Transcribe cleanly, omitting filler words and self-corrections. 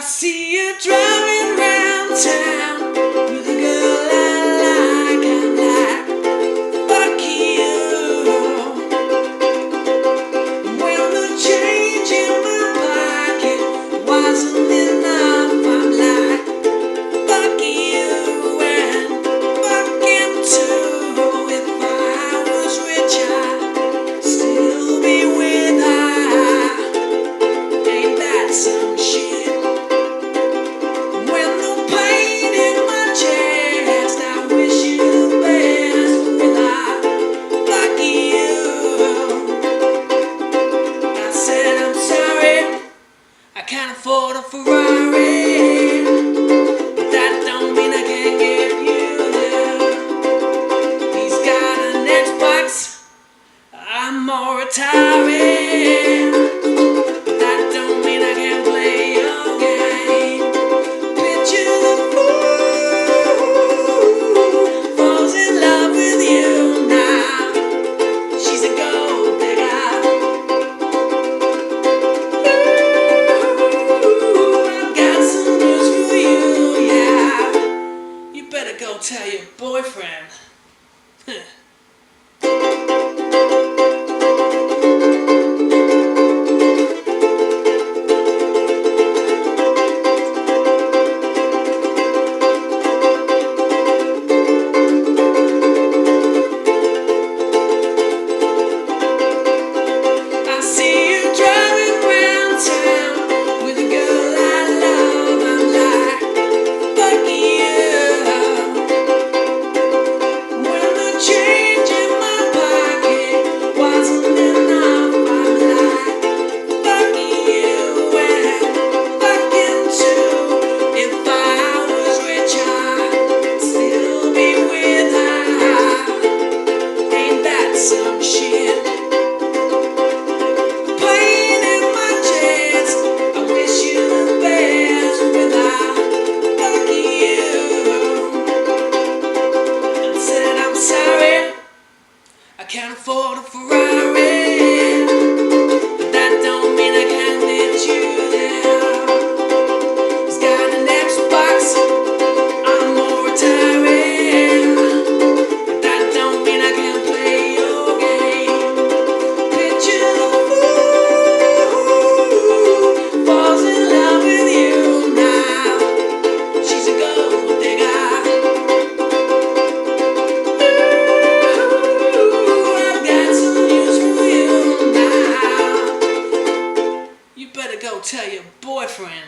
see you driving round town with a girl I like. I'm like, fuck you. When the change in my pocket wasn't enough, I'm like, fuck you and fuck him too. If I was rich, I'd still be with her. Ain't that some shit? Can't afford a Ferrari, but that don't mean I can't get you there. He's got an Xbox, I'm more Atari, but that don't mean I can't play your game. Picture the fool falls in love with you now. She's a gold digger. Go tell your boyfriend. I see you driving round town with a girl I love. I'm like, fuck you. Change in my pocket wasn't enough. I'm like, fuck you and fuck him too. If I was rich, I'd still be with her. Ain't that some shit? Pain in my chest, I wish you the best with her. Fuck you and said I'm sorry. I can't afford a Ferrari, but that don't mean I can't let you there. He's got an Xbox, I'm more Atari, but that don't mean I can't play your game. Picture the fool falls in love with you now. She's a gold digger. Go tell your boyfriend.